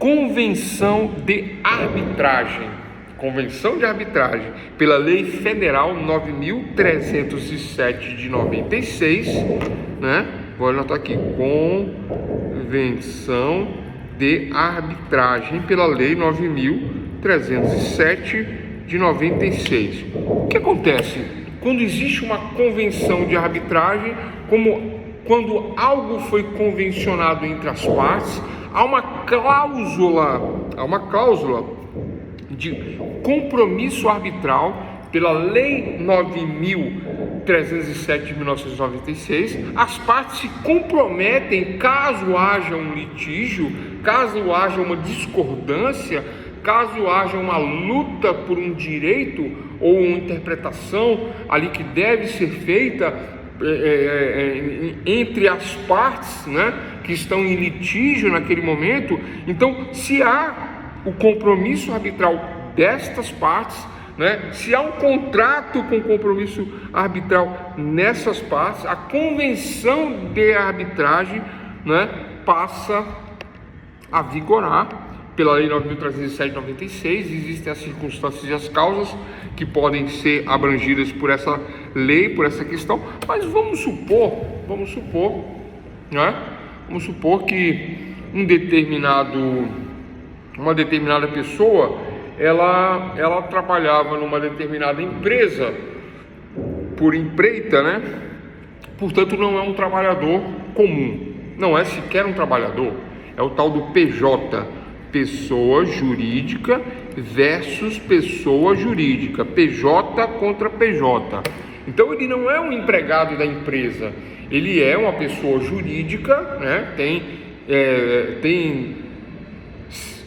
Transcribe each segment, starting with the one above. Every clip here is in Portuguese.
convenção de arbitragem. Convenção de arbitragem, pela Lei Federal 9.307 de 96, né? Vou anotar aqui, Convenção de arbitragem pela Lei 9.307 de 96. O que acontece? Quando existe uma convenção de arbitragem, quando algo foi convencionado entre as partes, há uma cláusula de compromisso arbitral pela Lei 9.307 de 1996. As partes se comprometem, caso haja um litígio, caso haja uma discordância, caso haja uma luta por um direito ou uma interpretação ali que deve ser feita entre as partes, né, que estão em litígio naquele momento. Então, se há o compromisso arbitral destas partes, né, se há um contrato com compromisso arbitral nessas partes, a convenção de arbitragem, né, passa a vigorar pela Lei 9.307 de 96. Existem as circunstâncias e as causas que podem ser abrangidas por essa lei, por essa questão, mas vamos supor, né, que uma determinada pessoa, ela trabalhava numa determinada empresa por empreita, né? Portanto, não é um trabalhador comum, não é sequer um trabalhador, é o tal do PJ, pessoa jurídica versus pessoa jurídica, PJ contra PJ. Então, ele não é um empregado da empresa, ele é uma pessoa jurídica, né? Tem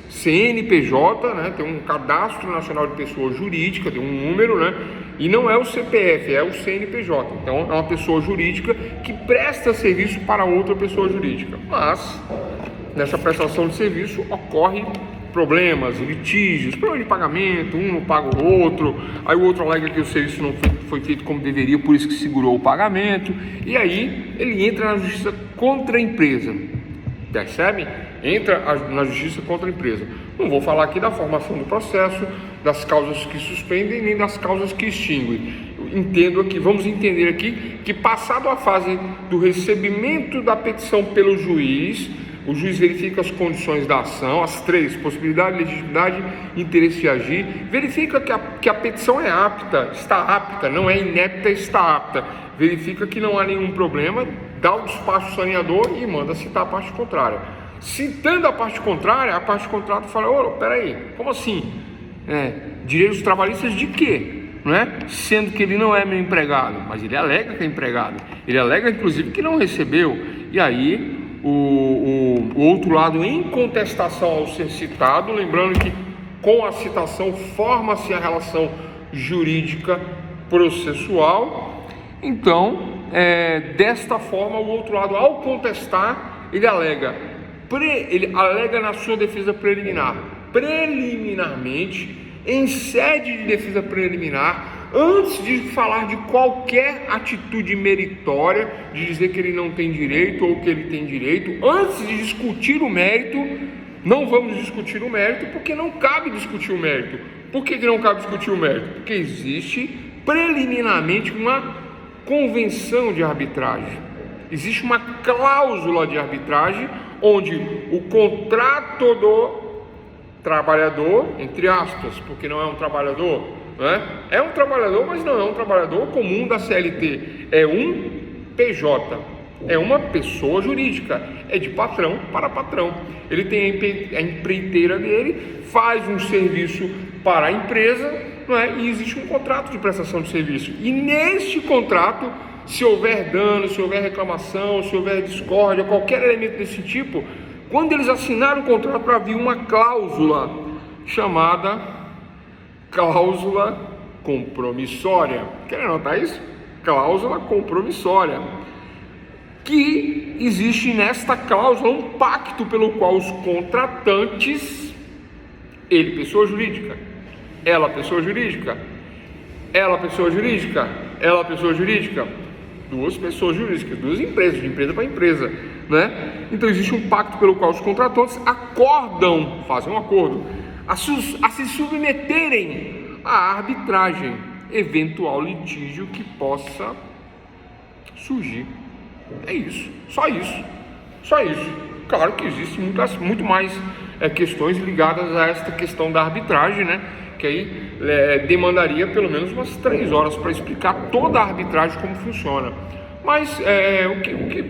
CNPJ, né? Tem um Cadastro Nacional de Pessoa Jurídica, tem um número, né? E não é o CPF, é o CNPJ. Então, é uma pessoa jurídica que presta serviço para outra pessoa jurídica. Mas, nessa prestação de serviço, ocorre problemas, litígios, problema de pagamento, um não paga o outro, aí o outro alega que o serviço não foi feito como deveria, por isso que segurou o pagamento, e aí ele entra na justiça contra a empresa. Percebe? Entra na justiça contra a empresa. Não vou falar aqui da formação do processo, das causas que suspendem, nem das causas que extinguem. Vamos entender aqui que, passado a fase do recebimento da petição pelo juiz, o juiz verifica as condições da ação, as três: possibilidade, legitimidade, interesse de agir, verifica que a petição é apta, está apta, não é inepta, está apta, verifica que não há nenhum problema, dá o despacho saneador e manda citar a parte contrária. Citando a parte contrária fala: peraí, como assim? Direitos trabalhistas de quê? Não é? Sendo que ele não é meu empregado, mas ele alega que é empregado, ele alega inclusive que não recebeu, e aí o outro lado, em contestação ao ser citado, lembrando que com a citação forma-se a relação jurídica processual. Então, desta forma, o outro lado, ao contestar, ele alega na sua defesa preliminarmente, em sede de defesa preliminar, antes de falar de qualquer atitude meritória, de dizer que ele não tem direito ou que ele tem direito, antes de discutir o mérito. Não vamos discutir o mérito, porque não cabe discutir o mérito. Por que não cabe discutir o mérito? Porque existe preliminarmente uma convenção de arbitragem, existe uma cláusula de arbitragem, onde o contrato do trabalhador, entre aspas, porque não é um trabalhador, né? É um trabalhador, mas não é um trabalhador comum da CLT, é um PJ, é uma pessoa jurídica, é de patrão para patrão. Ele tem a empreiteira dele, faz um serviço para a empresa, não é? E existe um contrato de prestação de serviço, e neste contrato, se houver dano, se houver reclamação, se houver discórdia, qualquer elemento desse tipo, quando eles assinaram o contrato, havia uma cláusula chamada cláusula compromissória. Querem anotar isso? Cláusula compromissória. Que existe nesta cláusula um pacto pelo qual os contratantes, ele pessoa jurídica, ela pessoa jurídica, ela pessoa jurídica, ela pessoa jurídica, duas pessoas jurídicas, duas empresas, de empresa para empresa, né? Então existe um pacto pelo qual os contratantes acordam, fazem um acordo, a se submeterem à arbitragem, eventual litígio que possa surgir. É isso, só isso, só isso. Claro que existem muito mais questões ligadas a esta questão da arbitragem, né? Que aí demandaria pelo menos umas 3 horas para explicar toda a arbitragem, como funciona. Mas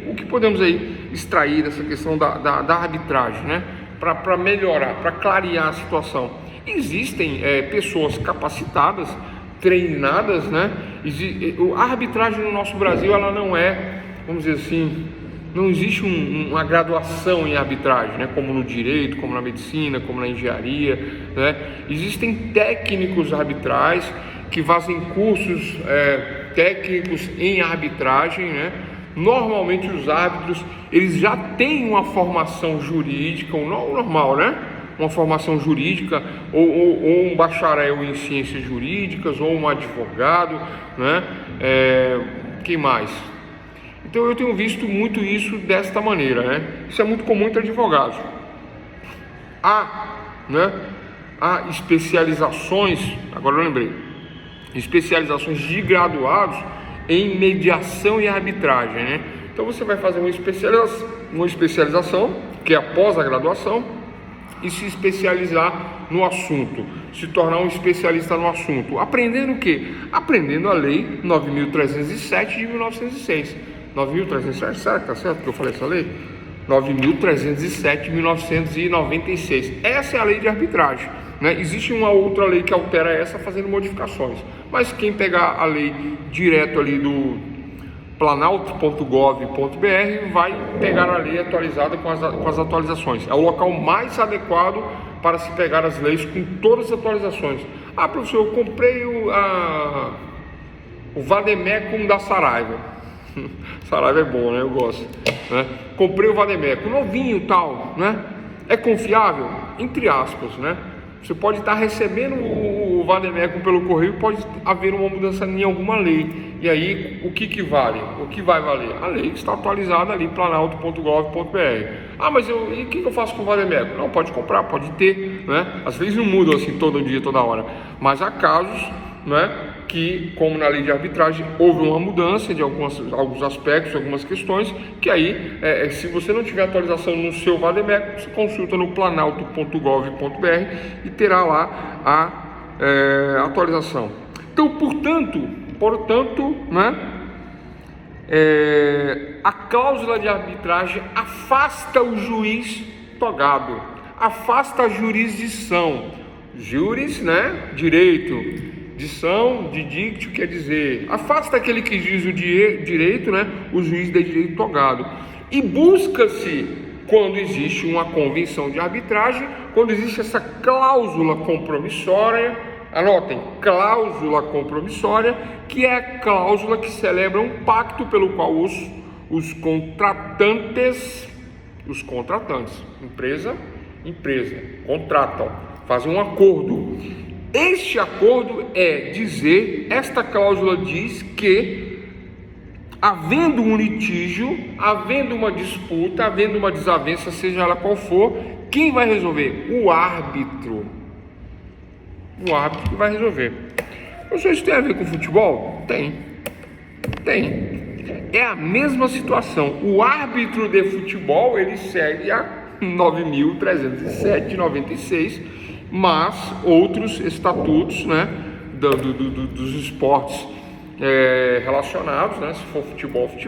o que podemos aí extrair dessa questão da arbitragem, né? Para melhorar, para clarear a situação? Existem pessoas capacitadas, treinadas, né? A arbitragem no nosso Brasil, ela não é, vamos dizer assim, não existe uma graduação em arbitragem, né? Como no direito, como na medicina, como na engenharia, né? Existem técnicos arbitrais que fazem cursos técnicos em arbitragem, né? Normalmente os árbitros, eles já têm uma formação jurídica, não normal, né? Uma formação jurídica, ou um bacharel em ciências jurídicas, ou um advogado, né? Quem mais? Então eu tenho visto muito isso desta maneira, né? Isso é muito comum entre advogados. Há especializações, agora eu lembrei, especializações de graduados em mediação e arbitragem, né? Então você vai fazer uma especialização, que é após a graduação, e se especializar no assunto, se tornar um especialista no assunto. Aprendendo o quê? Aprendendo a Lei 9.307 de 1906. 9.307, será que está certo que eu falei essa lei? 9.307 de 1996. Essa é a lei de arbitragem, né? Existe uma outra lei que altera essa, fazendo modificações. Mas quem pegar a lei direto ali do planalto.gov.br vai pegar a lei atualizada com as atualizações. É o local mais adequado para se pegar as leis com todas as atualizações. Ah, professor, eu comprei o Vademecum da Saraiva. Saraiva é bom, né? Eu gosto, né? Comprei o Vademecum, novinho tal, né? É confiável? Entre aspas, né? Você pode estar recebendo o Vademecum pelo correio, pode haver uma mudança em alguma lei. E aí, o que vale? O que vai valer? A lei que está atualizada ali, planalto.gov.br. Ah, mas e o que eu faço com o Vademecum? Não, pode comprar, pode ter, né? Às vezes não mudam assim todo dia, toda hora. Mas há casos, né, que, como na lei de arbitragem, houve uma mudança de alguns aspectos, algumas questões, que aí, se você não tiver atualização no seu Vademecum, você consulta no planalto.gov.br e terá lá a atualização. Então, portanto, né, a cláusula de arbitragem afasta o juiz togado, afasta a jurisdição. Juris, né, direito. Dição, de dictio, quer dizer, afasta aquele que diz o direito, né, o juiz de direito togado. E busca-se, quando existe uma convenção de arbitragem, quando existe essa cláusula compromissória, anotem, cláusula compromissória, que é a cláusula que celebra um pacto pelo qual os contratantes, empresa, contratam, fazem um acordo. Este acordo esta cláusula diz que, havendo um litígio, havendo uma disputa, havendo uma desavença, seja ela qual for, quem vai resolver? O árbitro. O árbitro que vai resolver. Professor, isso tem a ver com futebol? Tem. É a mesma situação. O árbitro de futebol, ele segue a 9.307 de 96, mas outros estatutos, né, dos esportes relacionados, né, se for futebol, se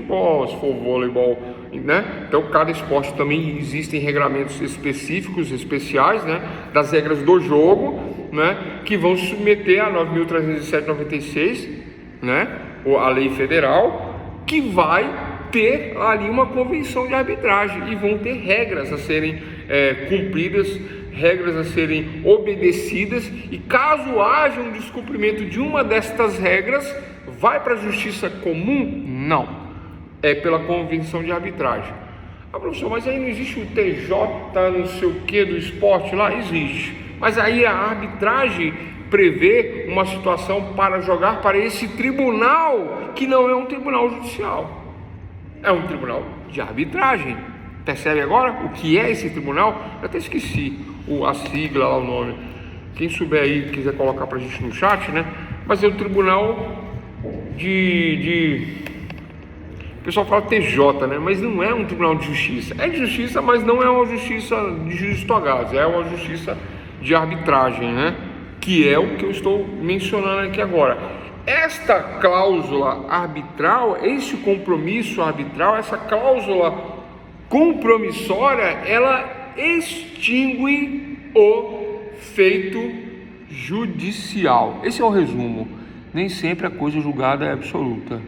for voleibol, né, então cada esporte também existem regramentos específicos, especiais, né, das regras do jogo, né, que vão se submeter a 9.307/96, né, a lei federal, que vai ter ali uma convenção de arbitragem e vão ter regras a serem cumpridas, regras a serem obedecidas, e caso haja um descumprimento de uma destas regras, vai para a justiça comum? Não, é pela convenção de arbitragem. Ah, professor, mas aí não existe o TJ, não sei o que do esporte lá? Existe, mas aí a arbitragem prevê uma situação para jogar para esse tribunal, que não é um tribunal judicial, é um tribunal de arbitragem. Percebe agora o que é esse tribunal? Eu até esqueci a sigla lá, o nome. Quem souber aí, quiser colocar pra gente no chat, né? Mas é o tribunal o pessoal fala TJ, né? Mas não é um tribunal de justiça. É de justiça, mas não é uma justiça de juízes togados. É uma justiça de arbitragem, né? Que é o que eu estou mencionando aqui agora. Esta cláusula arbitral, esse compromisso arbitral, essa cláusula compromissória, ela extingue o feito judicial. Esse é o resumo. Nem sempre a coisa julgada é absoluta.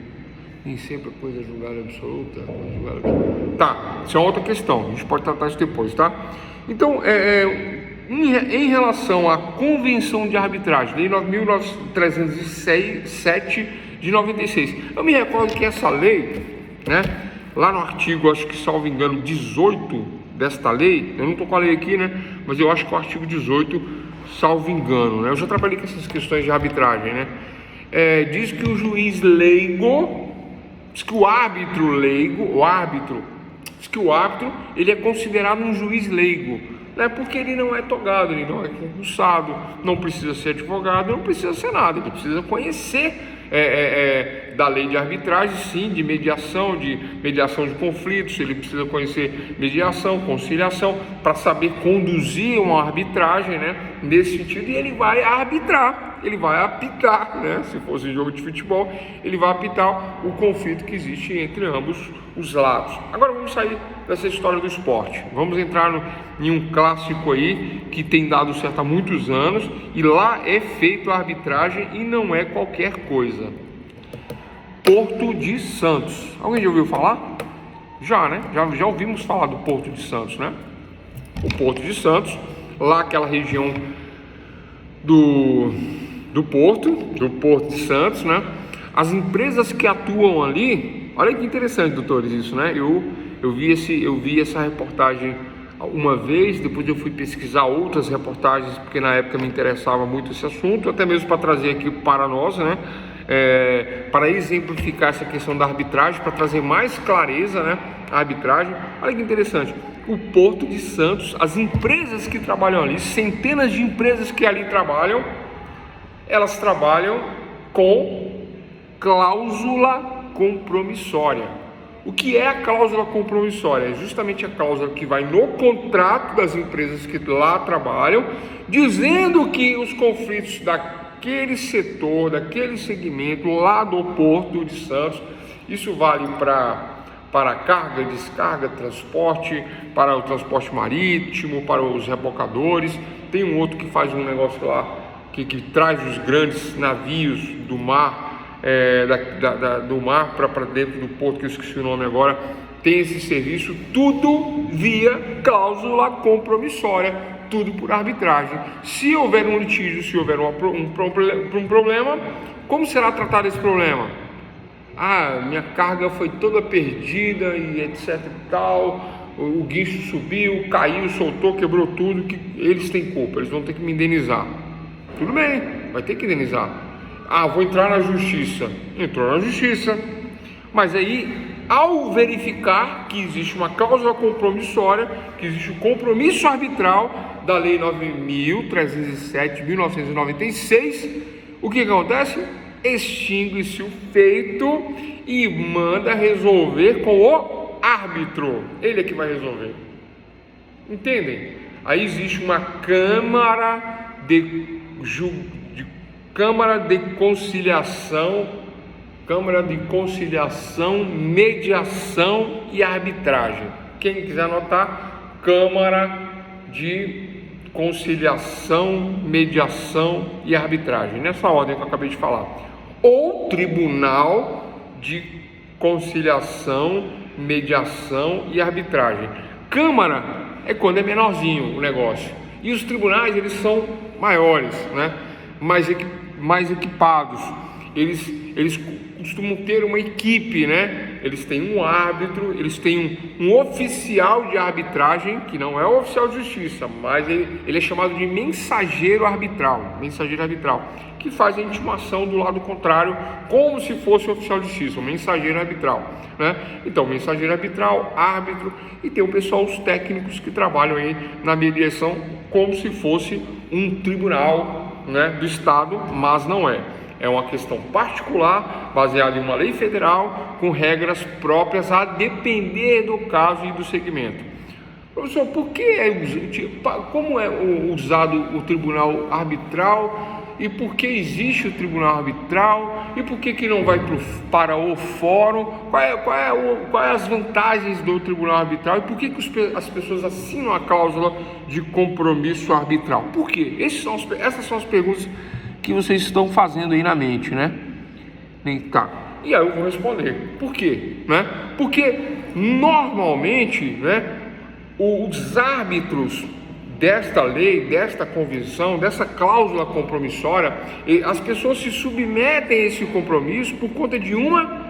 Nem sempre a coisa julgada é absoluta. Tá, isso é outra questão. A gente pode tratar isso depois, tá? Então, em relação à Convenção de Arbitragem, Lei 9.307 de 96, eu me recordo que essa lei, né, lá no artigo, acho que salvo engano, 18 desta lei, eu não estou com a lei aqui, né, mas eu acho que o artigo 18, salvo engano, né, eu já trabalhei com essas questões de arbitragem, né, diz que o juiz leigo, diz que o árbitro leigo, ele é considerado um juiz leigo, né? Porque ele não é togado, ele não é concursado, não precisa ser advogado, não precisa ser nada, ele precisa conhecer da lei de arbitragem, sim, de mediação de conflitos, ele precisa conhecer mediação, conciliação, para saber conduzir uma arbitragem, né? Nesse sentido, e ele vai arbitrar, ele vai apitar, né? Se fosse jogo de futebol, ele vai apitar o conflito que existe entre ambos os lados. Agora vamos sair dessa história do esporte, vamos entrar em um clássico aí que tem dado certo há muitos anos, e lá é feito a arbitragem e não é qualquer coisa. Porto de Santos. Alguém já ouviu falar? Já, né? Já ouvimos falar do Porto de Santos, né? O Porto de Santos, lá aquela região do Porto de Santos, né? As empresas que atuam ali, olha que interessante, doutores, isso, né? Eu vi essa reportagem uma vez, depois eu fui pesquisar outras reportagens, porque na época me interessava muito esse assunto, até mesmo para trazer aqui para nós, né? Para exemplificar essa questão da arbitragem, para trazer mais clareza, né, a arbitragem. Olha que interessante, o Porto de Santos, as empresas que trabalham ali, centenas de empresas que ali trabalham, elas trabalham com cláusula compromissória. O que é a cláusula compromissória? É justamente a cláusula que vai no contrato das empresas que lá trabalham, dizendo que os conflitos daquele setor, daquele segmento lá do Porto de Santos, isso vale para carga, descarga, transporte, para o transporte marítimo, para os rebocadores. Tem um outro que faz um negócio lá, que traz os grandes navios do mar, do mar para dentro do porto, que eu esqueci o nome agora. Tem esse serviço, tudo via cláusula compromissória, tudo por arbitragem. Se houver um litígio, se houver um problema, como será tratado esse problema? Minha carga foi toda perdida e etc e tal, o guincho subiu, caiu, soltou, quebrou tudo, que eles têm culpa, eles vão ter que me indenizar. Tudo bem, vai ter que indenizar. Vou entrar na justiça. Entrou na justiça. Mas aí, ao verificar que existe uma cláusula compromissória, que existe um compromisso arbitral da Lei 9.307 de 1996, o que acontece? Extingue-se o feito e manda resolver com o árbitro. Ele é que vai resolver. Entendem? Aí existe uma Câmara de conciliação, mediação e arbitragem. Quem quiser anotar, Câmara de Conciliação, Mediação e Arbitragem, nessa ordem que eu acabei de falar. Ou Tribunal de Conciliação, Mediação e Arbitragem. Câmara é quando é menorzinho o negócio, e os tribunais, eles são maiores, né? mais equipados, eles costumam ter uma equipe, né, eles têm um árbitro, eles têm um oficial de arbitragem, que não é o oficial de justiça, mas ele é chamado de mensageiro arbitral, que faz a intimação do lado contrário, como se fosse o oficial de justiça, o mensageiro arbitral, né? Então, mensageiro arbitral, árbitro, e tem o pessoal, os técnicos que trabalham aí na mediação, como se fosse um tribunal, né, do Estado, mas não é. É uma questão particular, baseada em uma lei federal, com regras próprias a depender do caso e do segmento. Professor, como é usado o tribunal arbitral e por que existe o tribunal arbitral e por que não vai para o fórum? Quais as vantagens do tribunal arbitral e por que as pessoas assinam a cláusula de compromisso arbitral? Por quê? Essas são as perguntas que vocês estão fazendo aí na mente, né? Tá. E aí eu vou responder. Por quê? Né? Porque normalmente, né, os árbitros desta lei, desta convenção, dessa cláusula compromissória, as pessoas se submetem a esse compromisso por conta de uma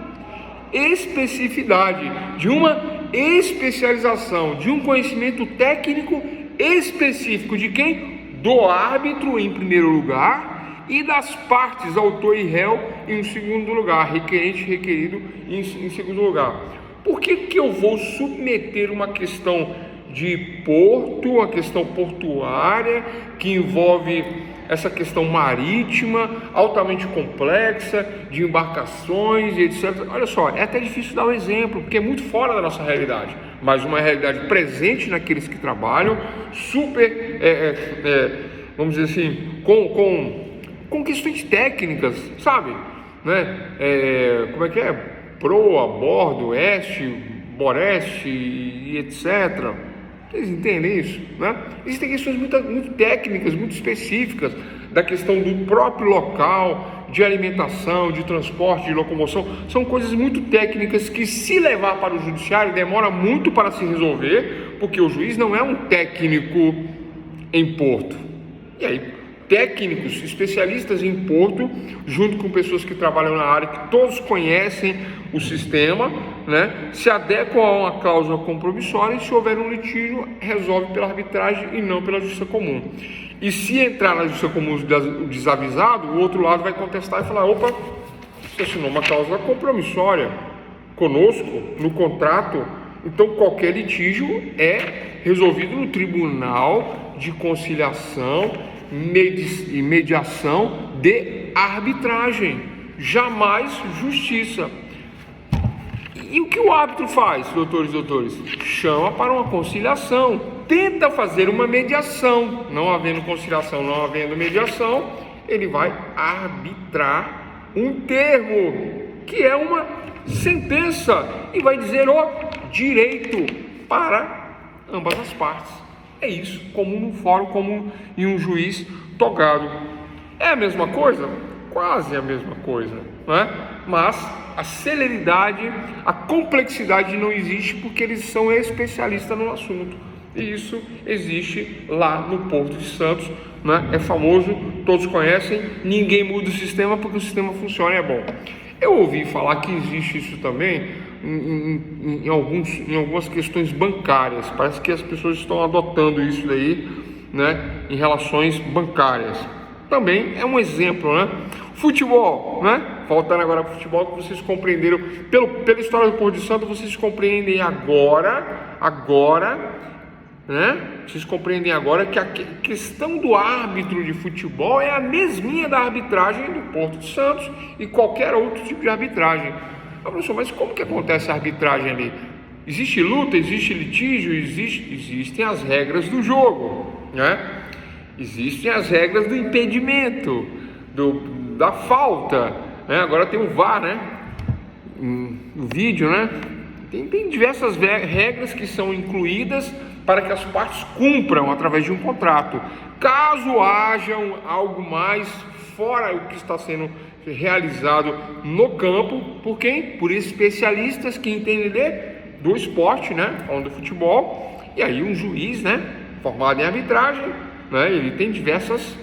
especificidade, de uma especialização, de um conhecimento técnico específico de quem? Do árbitro em primeiro lugar e das partes, autor e réu, em segundo lugar, requerente e requerido em segundo lugar. Por que eu vou submeter uma questão de porto, uma questão portuária, que envolve essa questão marítima, altamente complexa, de embarcações e etc. Olha só, é até difícil dar um exemplo, porque é muito fora da nossa realidade, mas uma realidade presente naqueles que trabalham, super, vamos dizer assim, com questões técnicas, sabe? Né? Como é que é? Proa, bordo, oeste, boreste e etc. Vocês entendem isso? Né? Existem questões muito técnicas, muito específicas da questão do próprio local, de alimentação, de transporte, de locomoção. São coisas muito técnicas que, se levar para o judiciário, demora muito para se resolver, porque o juiz não é um técnico em porto. E aí, técnicos, especialistas em porto, junto com pessoas que trabalham na área, que todos conhecem o sistema, né, se adequam a uma cláusula compromissória e, se houver um litígio, resolve pela arbitragem e não pela justiça comum. E se entrar na justiça comum o desavisado, o outro lado vai contestar e falar: opa, você assinou uma cláusula compromissória conosco no contrato, então qualquer litígio é resolvido no tribunal de conciliação e mediação de arbitragem, jamais justiça. E o que o árbitro faz, doutores e doutores? Chama para uma conciliação, tenta fazer uma mediação. Não havendo conciliação, não havendo mediação, ele vai arbitrar um termo, que é uma sentença, e vai dizer o direito para ambas as partes. É isso, como no fórum, como em um juiz togado. É a mesma coisa? Quase a mesma coisa, não é? Mas a celeridade, a complexidade não existe, porque eles são especialistas no assunto. E isso existe lá no Porto de Santos, né? É famoso, todos conhecem, ninguém muda o sistema porque o sistema funciona e é bom. Eu ouvi falar que existe isso também em algumas questões bancárias. Parece que as pessoas estão adotando isso daí, né, em relações bancárias. Também é um exemplo, né? Futebol, né? Voltando agora para o futebol, que vocês compreenderam pela história do Porto de Santos, vocês compreendem agora, né? Vocês compreendem agora que a questão do árbitro de futebol é a mesminha da arbitragem do Porto de Santos e qualquer outro tipo de arbitragem. Professor, mas como que acontece a arbitragem ali? Existe luta, existe litígio, existem as regras do jogo, né? Existem as regras do impedimento, da falta, né? Agora tem o VAR, né? O vídeo, né? Tem diversas regras que são incluídas para que as partes cumpram através de um contrato. Caso haja algo mais fora o que está sendo realizado no campo, por quem? Por especialistas que entendem do esporte, né? Falando do futebol. E aí um juiz, né, formado em arbitragem, né, ele tem diversas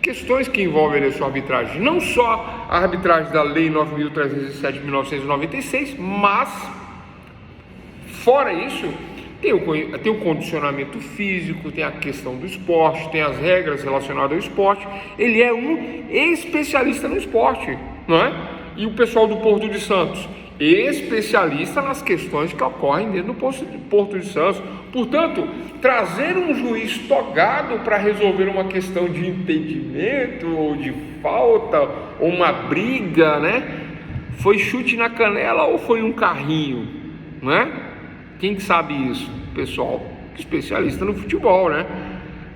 questões que envolvem a sua arbitragem. Não só a arbitragem da Lei 9.307 de 1996, mas, fora isso, tem o condicionamento físico, tem a questão do esporte, tem as regras relacionadas ao esporte. Ele é um especialista no esporte, não é? E o pessoal do Porto de Santos, especialista nas questões que ocorrem dentro do Porto de Santos. Portanto, trazer um juiz togado para resolver uma questão de impedimento, ou de falta, ou uma briga, né? Foi chute na canela ou foi um carrinho, né? Quem que sabe isso? Pessoal especialista no futebol, né?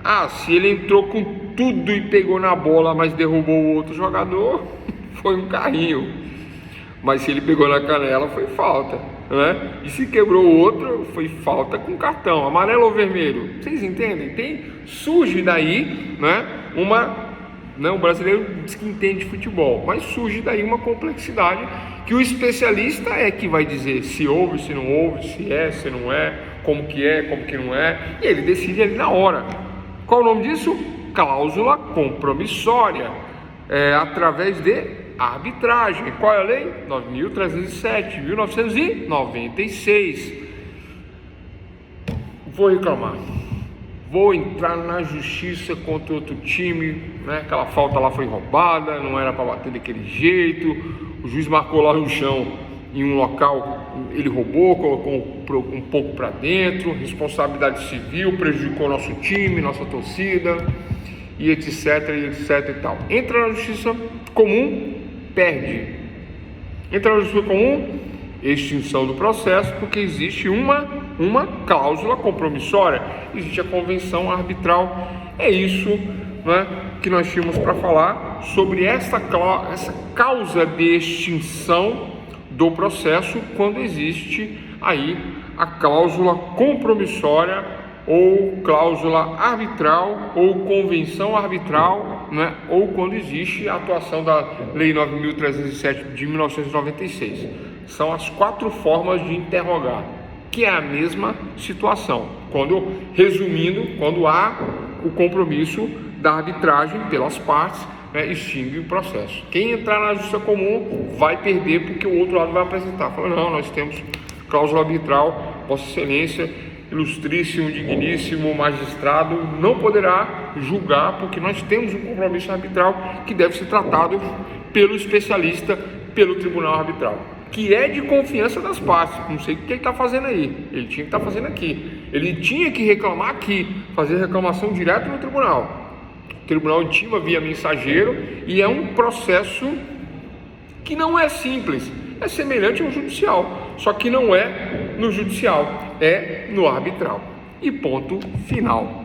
Ah, se ele entrou com tudo e pegou na bola, mas derrubou o outro jogador, foi um carrinho. Mas se ele pegou na canela, foi falta, né? E se quebrou o outro, foi falta com cartão, amarelo ou vermelho. Vocês entendem? Surge daí, né? O brasileiro diz que entende futebol, mas surge daí uma complexidade que o especialista é que vai dizer se houve, se não houve, se é, se não é, como que não é, e ele decide ali na hora. Qual o nome disso? Cláusula compromissória, através de arbitragem. Qual é a lei? 9.307, 1996. Vou reclamar, vou entrar na justiça contra outro time, né? Aquela falta lá foi roubada, não era para bater daquele jeito, o juiz marcou lá no chão, em um local ele roubou, colocou um pouco para dentro, responsabilidade civil, prejudicou nosso time, nossa torcida, e etc e tal. Entra na justiça comum, perde. Entra na justiça comum, extinção do processo, porque existe uma cláusula compromissória, existe a convenção arbitral. É isso, né, que nós tínhamos para falar sobre essa causa de extinção do processo, quando existe aí a cláusula compromissória, ou cláusula arbitral, ou convenção arbitral, né? Ou quando existe a atuação da Lei 9.307 de 1996. São as 4 formas de interrogar, que é a mesma situação. Resumindo, quando há o compromisso da arbitragem pelas partes, né, extingue o processo. Quem entrar na justiça comum vai perder, porque o outro lado vai apresentar. Fala, não, nós temos cláusula arbitral, Vossa Excelência, ilustríssimo, digníssimo magistrado, não poderá julgar, porque nós temos um compromisso arbitral que deve ser tratado pelo especialista, pelo tribunal arbitral, que é de confiança das partes. Não sei o que ele está fazendo aí, ele tinha que estar fazendo aqui, ele tinha que reclamar aqui, fazer reclamação direto no tribunal. O tribunal intima via mensageiro, e é um processo que não é simples, é semelhante ao judicial, só que não é no judicial, é no arbitral. E ponto final.